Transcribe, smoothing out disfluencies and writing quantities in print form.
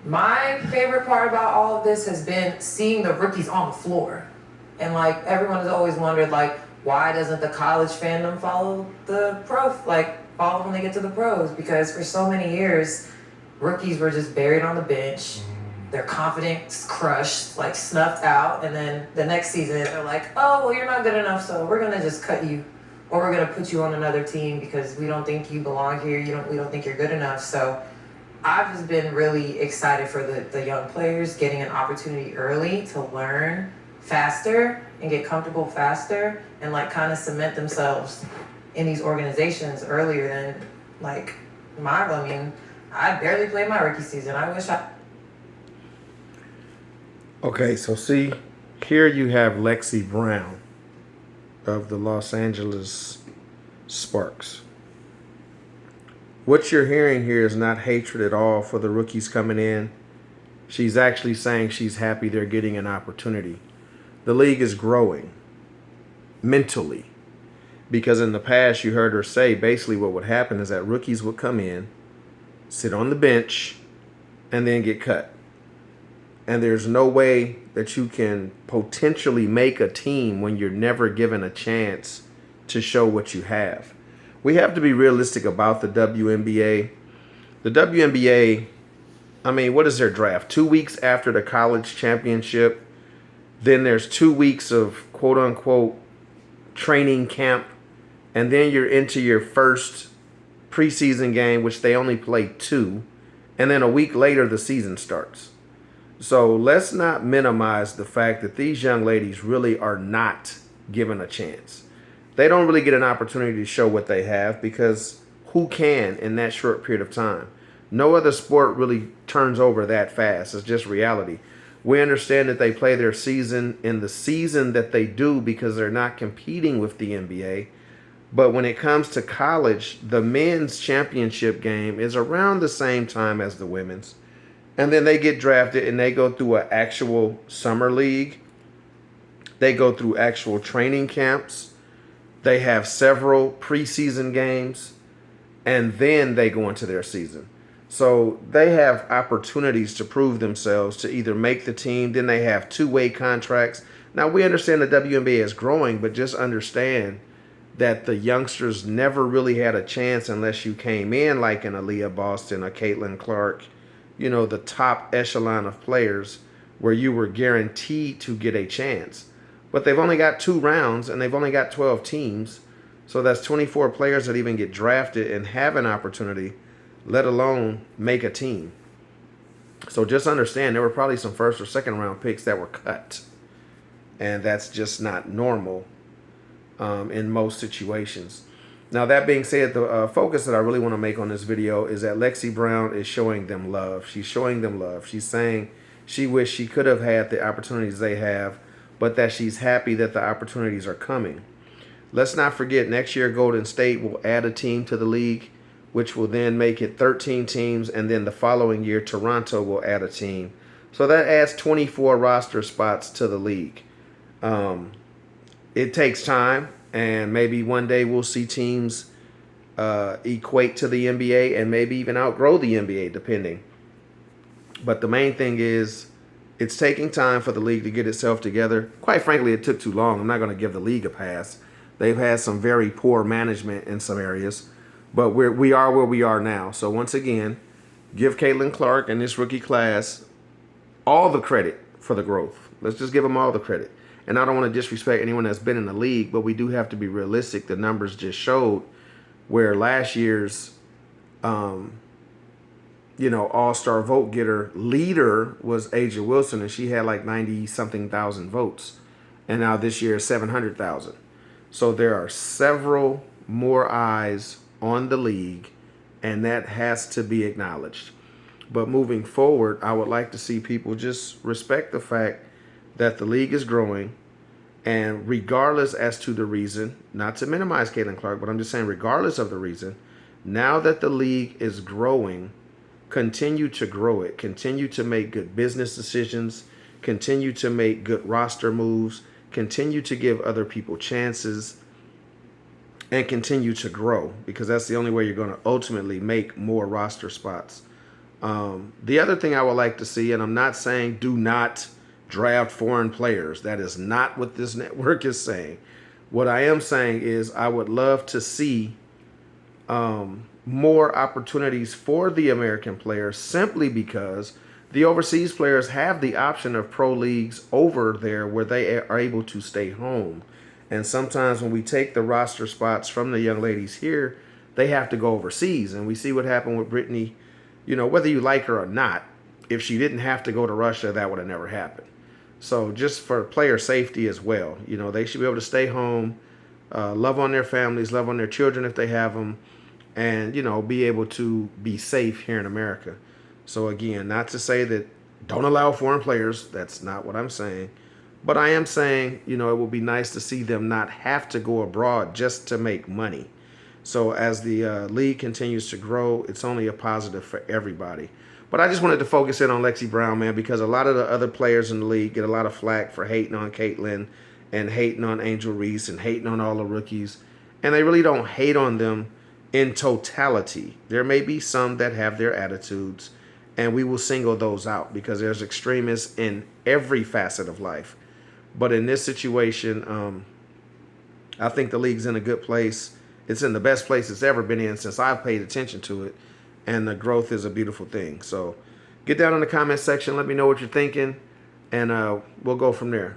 My favorite part about all of this has been seeing the rookies on the floor. And like everyone has always wondered, like, why doesn't the college fandom follow the follow when they get to the pros? Because for so many years, rookies were just buried on the bench, their confidence crushed, like snuffed out, and then the next season they're like, oh, well, you're not good enough, so we're gonna just cut you, or we're gonna put you on another team because we don't think you belong here. We don't think you're good enough. So I've just been really excited for the young players getting an opportunity early to learn faster and get comfortable faster and like kind of cement themselves in these organizations earlier than like I mean, I barely played my rookie season. I wish I. Okay, so see, here you have Lexi Brown of the Los Angeles Sparks. What you're hearing here is not hatred at all for the rookies coming in. She's actually saying she's happy they're getting an opportunity. The league is growing mentally, because in the past you heard her say basically what would happen is that rookies would come in, sit on the bench, and then get cut. And there's no way that you can potentially make a team when you're never given a chance to show what you have. We have to be realistic about the WNBA. The WNBA, I mean, what is their draft? 2 weeks after the college championship. Then there's 2 weeks of quote unquote training camp. And then you're into your first preseason game, which they only play 2. And then a week later, the season starts. So let's not minimize the fact that these young ladies really are not given a chance. They don't really get an opportunity to show what they have, because who can in that short period of time? No other sport really turns over that fast. It's just reality. We understand that they play their season in the season that they do because they're not competing with the NBA. But when it comes to college, the men's championship game is around the same time as the women's. And then they get drafted and they go through an actual summer league. They go through actual training camps. They have several preseason games. And then they go into their season. So they have opportunities to prove themselves, to either make the team. Then they have two-way contracts. Now, we understand the WNBA is growing, but just understand that the youngsters never really had a chance unless you came in like an Aaliyah Boston or Caitlin Clark, you know, the top echelon of players where you were guaranteed to get a chance. But they've only got 2 rounds and they've only got 12 teams. So that's 24 players that even get drafted and have an opportunity, let alone make a team. So just understand there were probably some first or second round picks that were cut. And that's just not normal in most situations. Now, that being said, the focus that I really want to make on this video is that Lexi Brown is showing them love. She's showing them love. She's saying she wished she could have had the opportunities they have, but that she's happy that the opportunities are coming. Let's not forget, next year Golden State will add a team to the league, which will then make it 13 teams, and then the following year Toronto will add a team. So that adds 24 roster spots to the league. It takes time. And maybe one day we'll see teams equate to the NBA and maybe even outgrow the NBA, depending. But the main thing is it's taking time for the league to get itself together. Quite frankly, it took too long. I'm not going to give the league a pass. They've had some very poor management in some areas. But we are where we are now. So once again, give Caitlin Clark and this rookie class all the credit for the growth. Let's just give them all the credit. And I don't want to disrespect anyone that's been in the league, but we do have to be realistic. The numbers just showed where last year's, all-star vote getter leader was Aja Wilson, and she had like 90-something thousand votes. And now this year is 700,000. So there are several more eyes on the league, and that has to be acknowledged. But moving forward, I would like to see people just respect the fact that the league is growing, and regardless as to the reason, not to minimize Caitlin Clark, but I'm just saying regardless of the reason, now that the league is growing, continue to grow it. Continue to make good business decisions. Continue to make good roster moves. Continue to give other people chances. And continue to grow, because that's the only way you're going to ultimately make more roster spots. The other thing I would like to see, and I'm not saying do not draft foreign players. That is not what this network is saying. What I am saying is I would love to see more opportunities for the American players, simply because the overseas players have the option of pro leagues over there where they are able to stay home. And sometimes when we take the roster spots from the young ladies here, they have to go overseas. And we see what happened with Brittany. You know, whether you like her or not, if she didn't have to go to Russia, that would have never happened. So just for player safety as well, you know, they should be able to stay home, love on their families, love on their children if they have them, and, you know, be able to be safe here in America. So again, not to say that don't allow foreign players. That's not what I'm saying. But I am saying, you know, it would be nice to see them not have to go abroad just to make money. So as the league continues to grow, it's only a positive for everybody. But I just wanted to focus in on Lexi Brown, man, because a lot of the other players in the league get a lot of flack for hating on Caitlin and hating on Angel Reese and hating on all the rookies. And they really don't hate on them in totality. There may be some that have their attitudes, and we will single those out because there's extremists in every facet of life. But in this situation, I think the league's in a good place. It's in the best place it's ever been in since I've paid attention to it. And the growth is a beautiful thing. So get down in the comment section. Let me know what you're thinking. And we'll go from there.